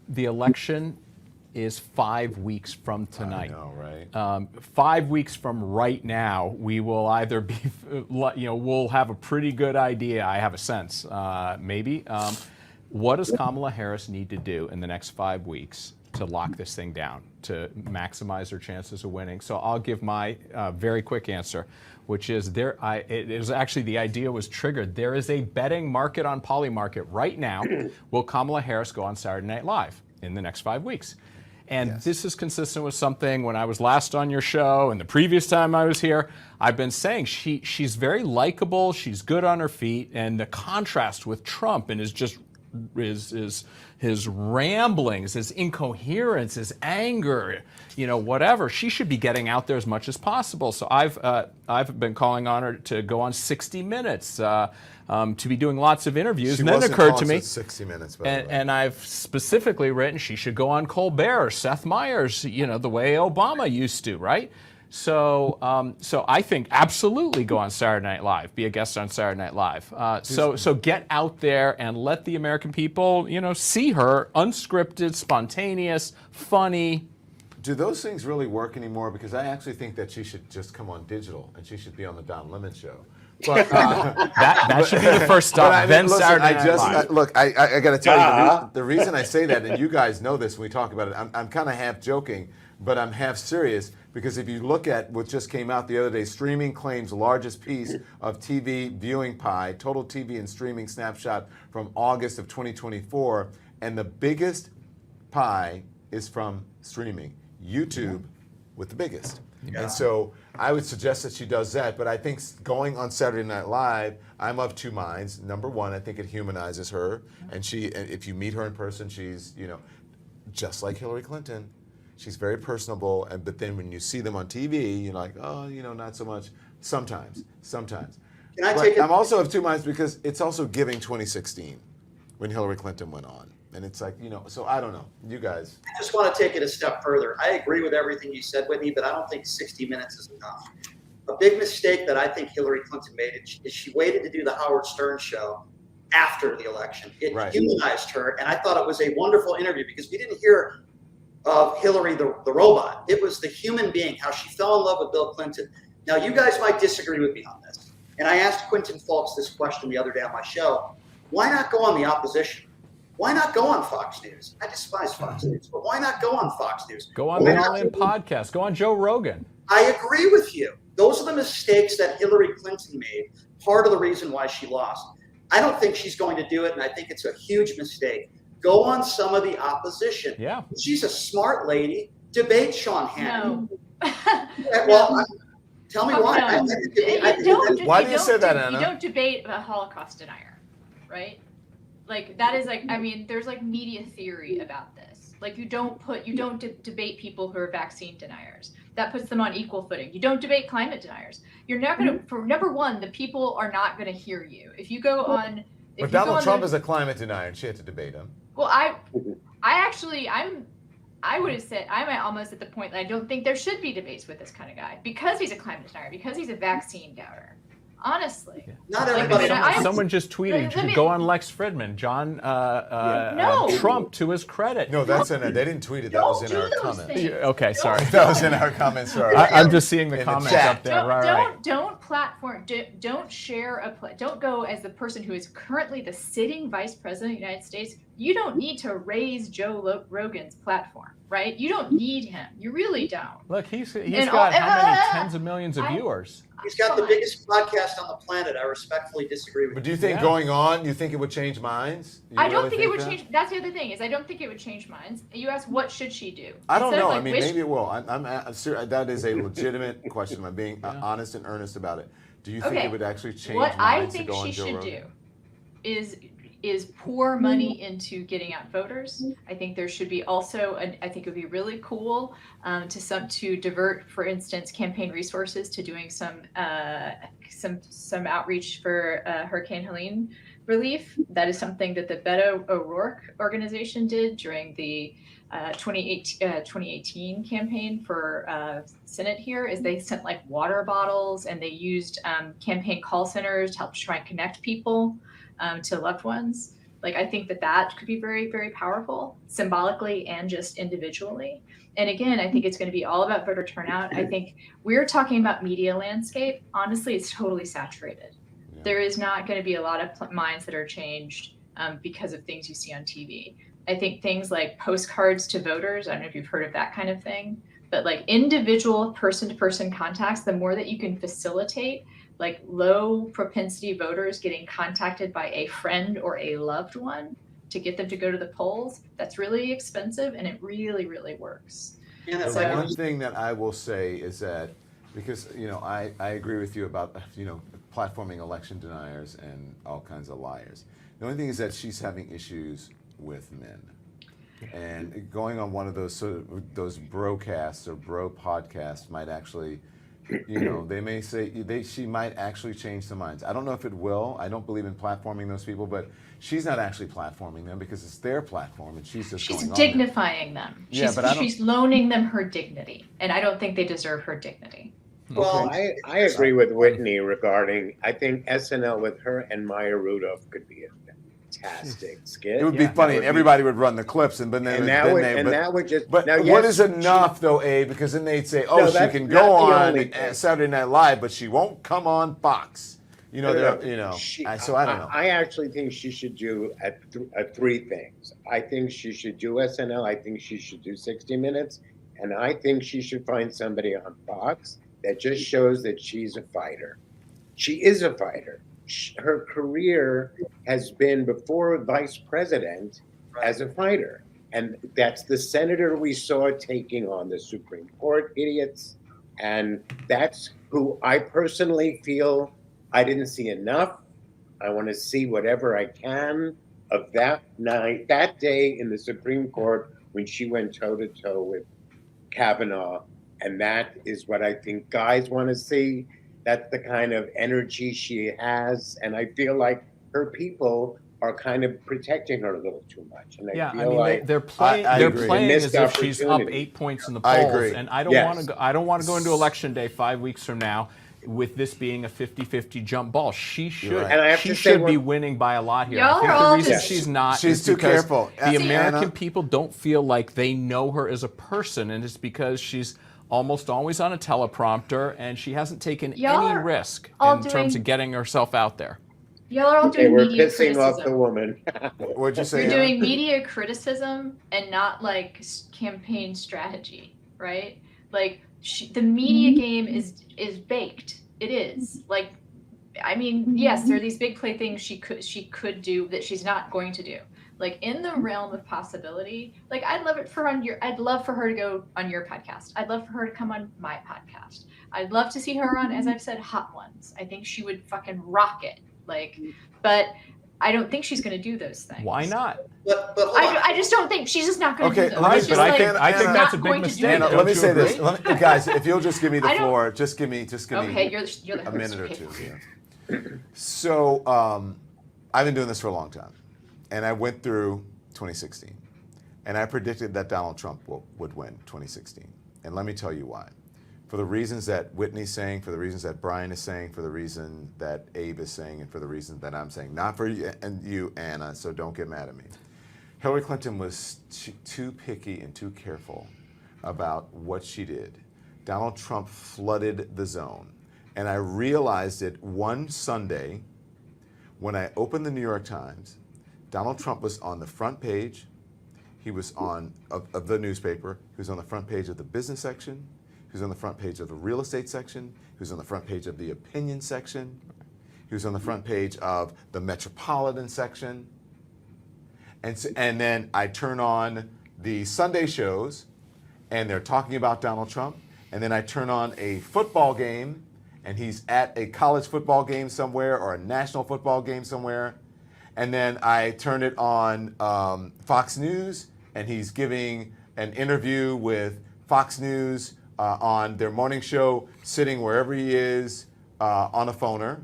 The election is 5 weeks from tonight. I know, right? 5 weeks from right now, we will either be, we'll have a pretty good idea. I have a sense, maybe. What does Kamala Harris need to do in the next 5 weeks to lock this thing down, to maximize her chances of winning? So I'll give my very quick answer, which is it is actually, the idea was triggered. There is a betting market on Polymarket right now. Will Kamala Harris go on Saturday Night Live in the next 5 weeks? And this is consistent with something when I was last on your show and the previous time I was here, I've been saying she's very likable, she's good on her feet, and the contrast with Trump and his ramblings, his incoherence, his anger, whatever. She should be getting out there as much as possible. So I've been calling on her to go on 60 Minutes, to be doing lots of interviews. And then it occurred to me, 60 Minutes, and I've specifically written she should go on Colbert or Seth Meyers, the way Obama used to, right? So I think absolutely go on Saturday Night Live, be a guest on Saturday Night Live. So get out there and let the American people, see her unscripted, spontaneous, funny. Do those things really work anymore? Because I actually think that she should just come on digital and she should be on the Don Lemon show. But, that should be the first stop. Then listen, Saturday Night Live. Look, I got to tell you, the reason I say that, and you guys know this when we talk about it, I'm kind of half joking, but I'm half serious, because if you look at what just came out the other day, streaming claims largest piece of TV viewing pie, total TV and streaming snapshot from August of 2024, and the biggest pie is from streaming. YouTube with the biggest. Yeah. And so I would suggest that she does that, but I think going on Saturday Night Live, I'm of two minds. Number one, I think it humanizes her, and if you meet her in person, she's, just like Hillary Clinton. She's very personable, but then when you see them on TV, you're like, oh, not so much. Sometimes. Can I take I'm also of two minds, because it's also giving 2016 when Hillary Clinton went on. And it's like, so I don't know. You guys. I just want to take it a step further. I agree with everything you said, Whitney, but I don't think 60 Minutes is enough. A big mistake that I think Hillary Clinton made is she waited to do the Howard Stern show after the election. It humanized her, and I thought it was a wonderful interview, because we didn't hear of Hillary the robot. It was the human being, how she fell in love with Bill Clinton. Now, you guys might disagree with me on this. And I asked Quentin Fulks this question the other day on my show. Why not go on the opposition? Why not go on Fox News? I despise Fox News, but why not go on Fox News? Go on the All In podcast. Go on Joe Rogan. I agree with you. Those are the mistakes that Hillary Clinton made, part of the reason why she lost. I don't think she's going to do it, and I think it's a huge mistake. Go on some of the opposition. Yeah. She's a smart lady. Debate Sean Hannity. No. Tell me why. Why do you say that, Anna? You don't debate a Holocaust denier, right? Like, that is there's media theory about this. Like, you don't debate people who are vaccine deniers. That puts them on equal footing. You don't debate climate deniers. You're not going to, for number one, the people are not going to hear you. If you go on. But Donald Trump is a climate denier, and she had to debate him. Well, I would have said, I'm almost at the point that I don't think there should be debates with this kind of guy, because he's a climate denier, because he's a vaccine doubter. Honestly. Yeah. Not everybody. Someone just tweeted, you should go on Lex Fridman, Trump, to his credit. No, they didn't tweet it. That was in our comments. Okay, sorry. That was in our comments. Sorry. I'm just seeing the comments up there. Don't platform. Don't share don't go as the person who is currently the sitting Vice President of the United States. You don't need to raise Joe Rogan's platform, right? You don't need him. You really don't. Look, he's got how many tens of millions of viewers? He's got the biggest podcast on the planet. I respectfully disagree with you. But do you think going on, you think it would change minds? I don't think it would change. That's the other thing, is I don't think it would change minds. You asked, what should she do? I don't know. Maybe it will. I'm serious. That is a legitimate question. I'm being honest and earnest about it. Do you think it would actually change minds? What I think she should do is pour money into getting out voters. I think there should be also, I think it would be really cool to divert, for instance, campaign resources to doing some outreach for Hurricane Helene relief. That is something that the Beto O'Rourke organization did during the 2018 campaign for Senate here. Is they sent water bottles, and they used campaign call centers to help try and connect people to loved ones. Like, I think that could be very, very powerful, symbolically and just individually. And again, I think it's going to be all about voter turnout. I think we're talking about media landscape. Honestly, it's totally saturated. Yeah. There is not going to be a lot of minds that are changed because of things you see on TV. I think things like postcards to voters, I don't know if you've heard of that kind of thing, but like individual person-to-person contacts, the more that you can facilitate like low propensity voters getting contacted by a friend or a loved one to get them to go to the polls, that's really expensive and it really, really works. Yeah, that's like one thing that I will say is that, because I agree with you about platforming election deniers and all kinds of liars. The only thing is that she's having issues with men. And going on one of those those brocasts or bro podcasts might actually, they may say she might actually change some minds. I don't know if it will. I don't believe in platforming those people, but she's not actually platforming them because it's their platform and she's just going dignifying them. She's loaning them her dignity, and I don't think they deserve her dignity. Well, I agree with Whitney regarding, I think SNL with her and Maya Rudolph could be a fantastic skit. It would be funny, and everybody would run the clips, and that would just. But what is enough, though, Abe? Because then they'd say, "Oh, she can go on Saturday Night Live, but she won't come on Fox." So I don't know. I actually think she should do three things. I think she should do SNL. I think she should do 60 Minutes, and I think she should find somebody on Fox that just shows that she's a fighter. She is a fighter. Her career has been before vice president as a fighter. And that's the senator we saw taking on the Supreme Court idiots. And that's who I personally feel I didn't see enough. I want to see whatever I can of that night, that day in the Supreme Court when she went toe to toe with Kavanaugh. And that is what I think guys want to see. That's the kind of energy she has. And I feel like her people are kind of protecting her a little too much. And I feel like they're playing as if she's up 8 points in the polls. I agree. And I don't want to go into election day 5 weeks from now with this being a 50-50 jump ball. She should be winning by a lot here. I think the reason she's not is too careful. The American people don't feel like they know her as a person, and it's because she's almost always on a teleprompter, and she hasn't taken any risk in terms of getting herself out there. Y'all are all doing media pissing criticism. off the woman. What'd you say? You're doing media criticism and not like campaign strategy, right? Like the media game is baked. It is. Like, I mean, yes, there are these big play things she could do that she's not going to do. Like in the realm of possibility, like I'd love for her to go on your podcast. I'd love for her to come on my podcast. I'd love to see her on, as I've said, Hot Ones. I think she would fucking rock it. Like, but I don't think she's going to do those things. Why not? But I just don't think she's just not going to do those. Right, but I think that's a big mistake. Let me say this, guys. If you'll just give me the floor, just give me okay, you're the a minute or two here. So I've been doing this for a long time, and I went through 2016, and I predicted that Donald Trump would win 2016, and let me tell you why. For the reasons that Whitney's saying, for the reasons that Brian is saying, for the reason that Abe is saying, and for the reason that I'm saying. Not for you, Anna, so don't get mad at me. Hillary Clinton was too picky and too careful about what she did. Donald Trump flooded the zone. And I realized it one Sunday when I opened the New York Times. Donald Trump was on the front page. He was of the newspaper. He was on the front page of the business section. He was on the front page of the real estate section. He was on the front page of the opinion section. He was on the front page of the metropolitan section. And then I turn on the Sunday shows, and they're talking about Donald Trump. And then I turn on a football game, and he's at a college football game somewhere or a national football game somewhere. And then I turn it on Fox News, and he's giving an interview with Fox News on their morning show, sitting wherever he is on a phoner.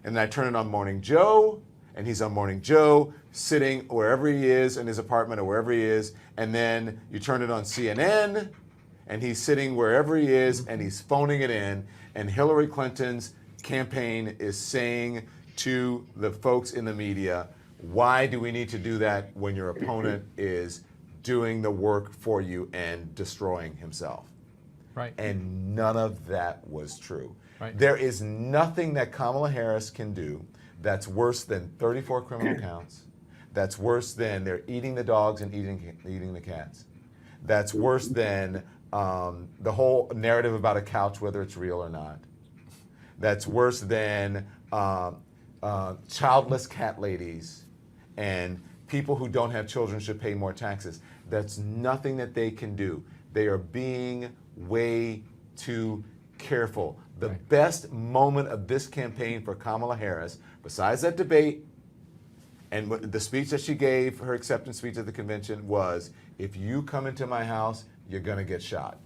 And then I turn it on Morning Joe, and he's on Morning Joe, sitting wherever he is in his apartment or wherever he is. And then you turn it on CNN, and he's sitting wherever he is, and he's phoning it in. And Hillary Clinton's campaign is saying to the folks in the media, Why do we need to do that when your opponent is doing the work for you and destroying himself? Right. And none of that was true. Right. There is nothing that Kamala Harris can do that's worse than 34 criminal counts. That's worse than they're eating the dogs and eating the cats. That's worse than the whole narrative about a couch, whether it's real or not. That's worse than childless cat ladies and people who don't have children should pay more taxes. That's nothing that they can do. They are being way too careful. The best moment of this campaign for Kamala Harris, besides that debate and the speech that she gave, her acceptance speech at the convention, was, if you come into my house, you're going to get shot.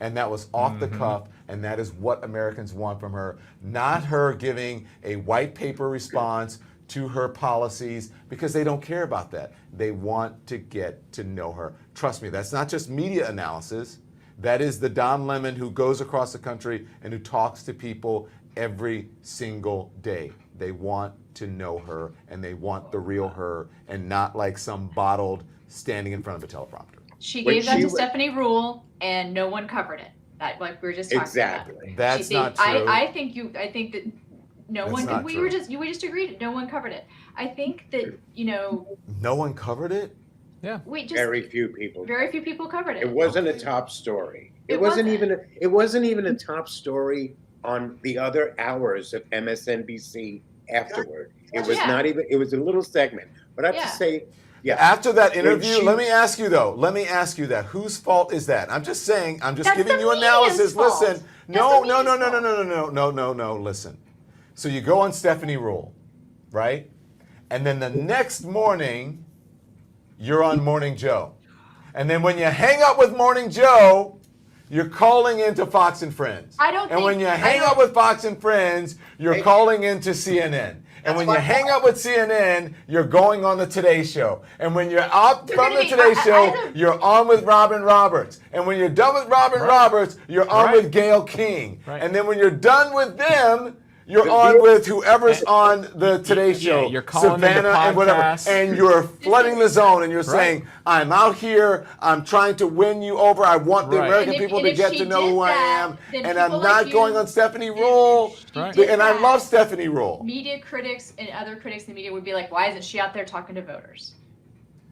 And that was off the cuff, and that is what Americans want from her, not her giving a white paper response to her policies, because they don't care about that. They want to get to know her. Trust me, that's not just media analysis. That is the Don Lemon who goes across the country and who talks to people every single day. They want to know her, and they want the real her, and not like some bottled standing in front of a teleprompter. She gave that to Stephanie Rule, and no one covered it. That, like we were just talking about. That's not true. I think that no That's one. not We true. were just agreed. No one covered it. I think that No one covered it? Yeah. Very few people. Very few people covered it. It wasn't a top story. It wasn't wasn't. it wasn't even a top story on the other hours of MSNBC afterward. It was not even. It was a little segment. But I have to say, After that interview, let me ask you that. Whose fault is that? I'm just saying, I'm just That's giving the you analysis. media's Listen. fault. No, That's the no, listen. So you go on Stephanie Rule, right? And then the next morning, you're on Morning Joe. And then when you hang up with Morning Joe, you're calling into Fox and Friends. And when you hang up with Fox and Friends, you're calling into CNN. And when you hang up with CNN, you're going on the Today Show. And when you're up from the Today Show, you're on with Robin Roberts. And when you're done with Robin Roberts, you're on with Gayle King. And then when you're done with them, you're on with whoever's on the Today Show, you're calling Savannah and whatever, podcasts. and you're flooding the zone, and you're saying, "I'm out here. I'm trying to win you over. I want the American people to get to know who I am, and I'm not going on Stephanie Rule." And I love Stephanie Rule. Media critics and other critics in the media would be like, "Why isn't she out there talking to voters?"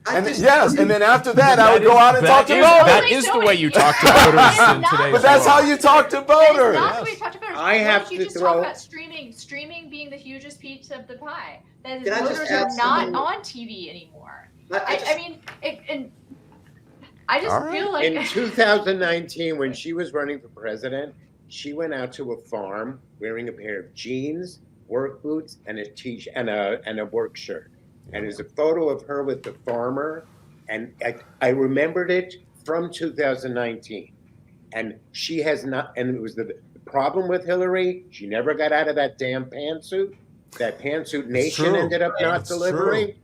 And then after that, I would go out and talk to voters. That is the way you talk to voters in today's But that's how you talk to voters. That's not the way you talk to voters. I have you to just throw- talk about streaming being the hugest piece of the pie. That is, Can I just voters add are not something? on TV anymore. I just feel like in 2019, when she was running for president, she went out to a farm wearing a pair of jeans, work boots, and a work shirt. And there's a photo of her with the farmer, and I remembered it from 2019. And she has not, and it was the problem with Hillary, she never got out of that damn pantsuit. That pantsuit nation true. ended up not It's delivering. true.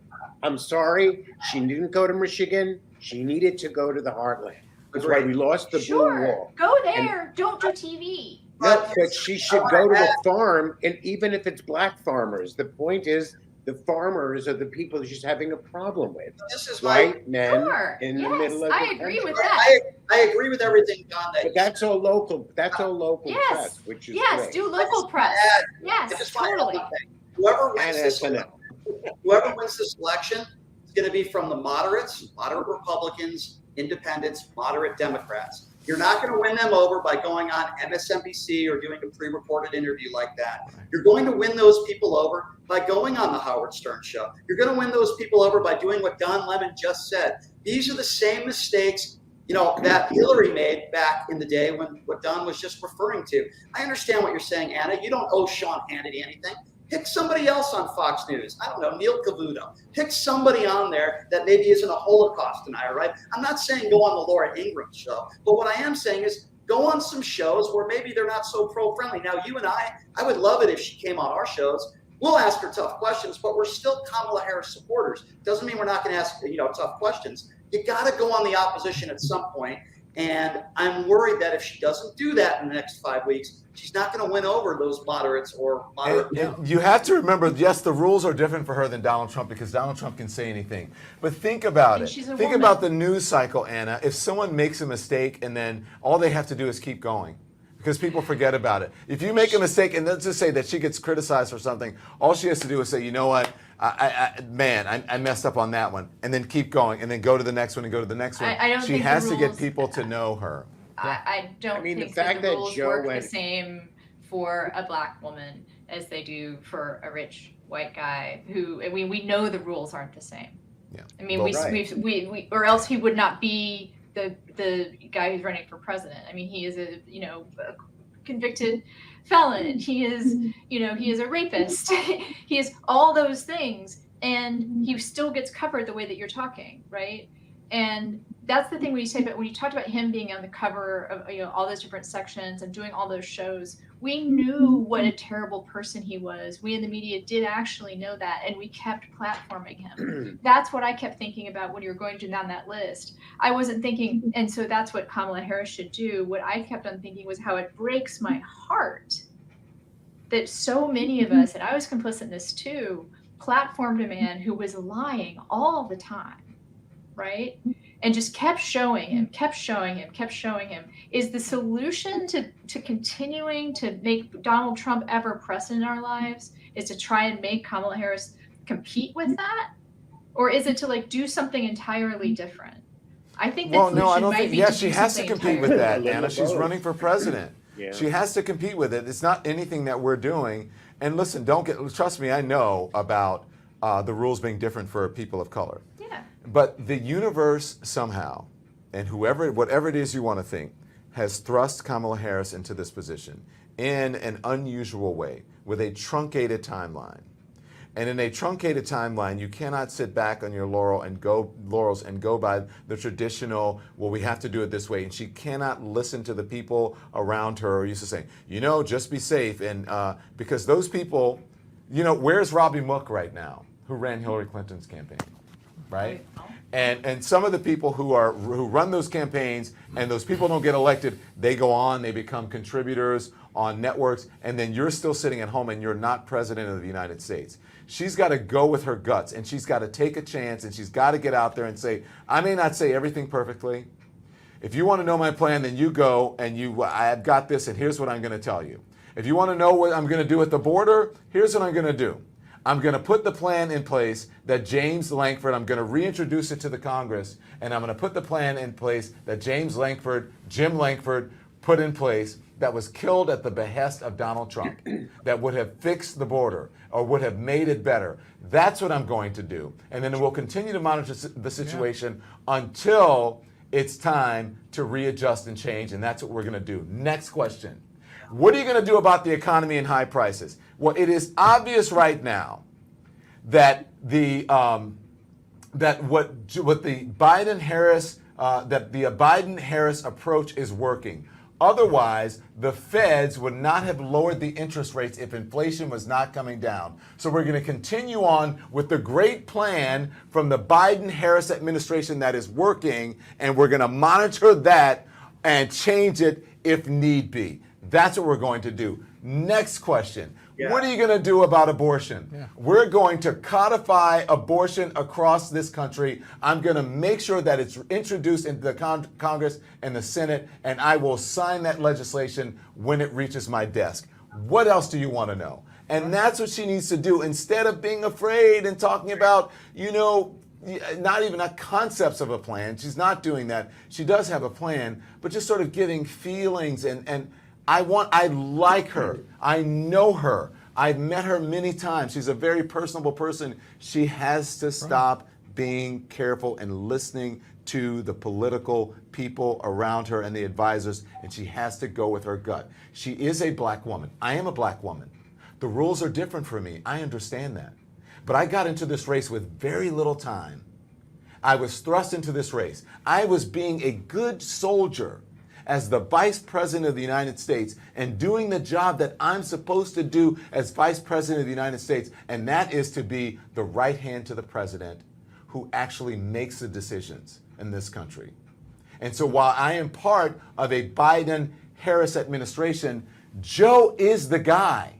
I'm sorry, she didn't go to Michigan. She needed to go to the heartland. That's why we lost the blue wall. go there. Don't do TV. But she should go to a farm, and even if it's black farmers, the point is the farmers are the people that she's having a problem with. This is why White men in the middle of the I agree country. with that. I agree with everything, John. But that's all local. That's all local Yes. press, which is Yes, great. do local press. I Yes, just want to add totally. one thing. Whoever And wins this SNL. whoever wins this election is going to be from the moderates, moderate Republicans, independents, moderate Democrats. You're not going to win them over by going on MSNBC or doing a pre-recorded interview like that. You're going to win those people over by going on the Howard Stern show. You're going to win those people over by doing what Don Lemon just said. These are the same mistakes, that Hillary made back in the day when what Don was just referring to. I understand what you're saying, Anna. You don't owe Sean Hannity anything. Pick somebody else on Fox News. I don't know, Neil Cavuto. Pick somebody on there that maybe isn't a Holocaust denier, right? I'm not saying go on the Laura Ingraham show, but what I am saying is go on some shows where maybe they're not so pro-friendly. Now, you and I would love it if she came on our shows. We'll ask her tough questions, but we're still Kamala Harris supporters. Doesn't mean we're not going to ask, tough questions. You got to go on the opposition at some point. And I'm worried that if she doesn't do that in the next 5 weeks, she's not going to win over those moderates or moderate. And you have to remember, yes, the rules are different for her than Donald Trump because Donald Trump can say anything. But think about And it. she's a Think woman. about the news cycle, Anna. If someone makes a mistake and then all they have to do is keep going because people forget about it. If you make a mistake and let's just say that she gets criticized for something, all she has to do is say, you know what? I messed up on that one, and then keep going, and then go to the next one, and go to the next one. I don't she think the has to get rules- people to know her. I don't I mean, the think fact that the that rules Joe work went- the same for a black woman as they do for a rich white guy who, I mean, we know the rules aren't the same. Yeah. I mean, Well, we or else he would not be the guy who's running for president. I mean, he is a convicted felon. He is, he is a rapist. He is all those things, and he still gets covered the way that you're talking, right? And that's the thing when you talked about him being on the cover of all those different sections and doing all those shows, we knew what a terrible person he was. We in the media did actually know that, and we kept platforming him. That's what I kept thinking about when you were going down that list. I wasn't thinking, and so that's what Kamala Harris should do. What I kept on thinking was how it breaks my heart that so many of us, and I was complicit in this too, platformed a man who was lying all the time, right? And just kept showing him. Is the solution to continuing to make Donald Trump ever present in our lives is to try and make Kamala Harris compete with that? Or is it to do something entirely different? I think the solution I don't might think. be Yes, to she do has to something compete with entirely that, little Anna. of She's both. running for president. Yeah. She has to compete with it. It's not anything that we're doing. And listen, trust me, I know about the rules being different for people of color. Yeah. But the universe somehow, and whatever it is you want to think, has thrust Kamala Harris into this position in an unusual way with a truncated timeline. And in a truncated timeline, you cannot sit back on your laurels and go by the traditional, well, we have to do it this way. And she cannot listen to the people around her who used to say, just be safe. And because those people, where's Robbie Mook right now, who ran Hillary Clinton's campaign, right? And some of the people who run those campaigns and those people don't get elected, they go on, they become contributors on networks, and then you're still sitting at home and you're not president of the United States. She's got to go with her guts, and she's got to take a chance, and she's got to get out there and say, I may not say everything perfectly. If you want to know my plan, then you go and I've got this, and here's what I'm going to tell you. If you want to know what I'm going to do at the border, here's what I'm going to do. I'm going to put the plan in place that James Lankford, I'm going to reintroduce it to the Congress, and I'm going to put the plan in place that Jim Lankford put in place that was killed at the behest of Donald Trump, that would have fixed the border or would have made it better. That's what I'm going to do. And then we'll continue to monitor the situation until it's time to readjust and change, and that's what we're going to do. Next question. What are you going to do about the economy and high prices? Well, it is obvious right now that what the Biden-Harris approach is working. Otherwise, the feds would not have lowered the interest rates if inflation was not coming down. So we're going to continue on with the great plan from the Biden-Harris administration that is working, and we're going to monitor that and change it if need be. That's what we're going to do. Next question. Yeah. What are you going to do about abortion? Yeah. We're going to codify abortion across this country. I'm going to make sure that it's introduced into the Congress and the Senate, and I will sign that legislation when it reaches my desk. What else do you want to know? And that's what she needs to do instead of being afraid and talking about, not even concepts of a plan. She's not doing that. She does have a plan, but just sort of giving feelings and I like her. I know her. I've met her many times. She's a very personable person. She has to stop being careful and listening to the political people around her and the advisors, and she has to go with her gut. She is a black woman. I am a black woman. The rules are different for me. I understand that. But I got into this race with very little time. I was thrust into this race. I was being a good soldier as the Vice President of the United States and doing the job that I'm supposed to do as Vice President of the United States, and that is to be the right hand to the President who actually makes the decisions in this country. And so while I am part of a Biden-Harris administration, Joe is the guy.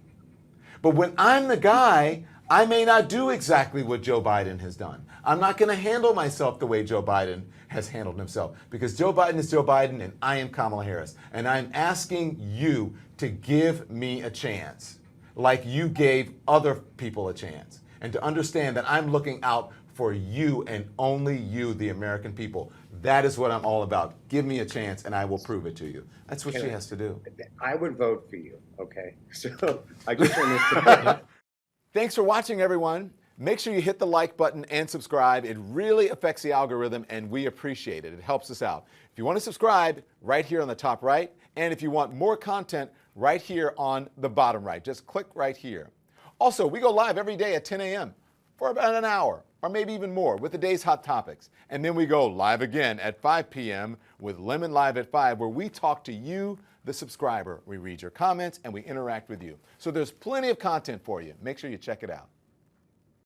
But when I'm the guy, I may not do exactly what Joe Biden has done. I'm not going to handle myself the way Joe Biden has handled himself, because Joe Biden is Joe Biden and I am Kamala Harris. And I'm asking you to give me a chance, like you gave other people a chance, and to understand that I'm looking out for you and only you, the American people. That is what I'm all about. Give me a chance and I will prove it to you. That's what she has to do. I would vote for you, okay? So I just want to say. Thanks for watching, everyone. Make sure you hit the like button and subscribe. It really affects the algorithm, and we appreciate it. It helps us out. If you want to subscribe, right here on the top right, and if you want more content, right here on the bottom right. Just click right here. Also, we go live every day at 10 a.m. for about an hour, or maybe even more, with the day's hot topics. And then we go live again at 5 p.m. with Lemon Live at 5, where we talk to you, the subscriber. We read your comments and we interact with you. So there's plenty of content for you. Make sure you check it out.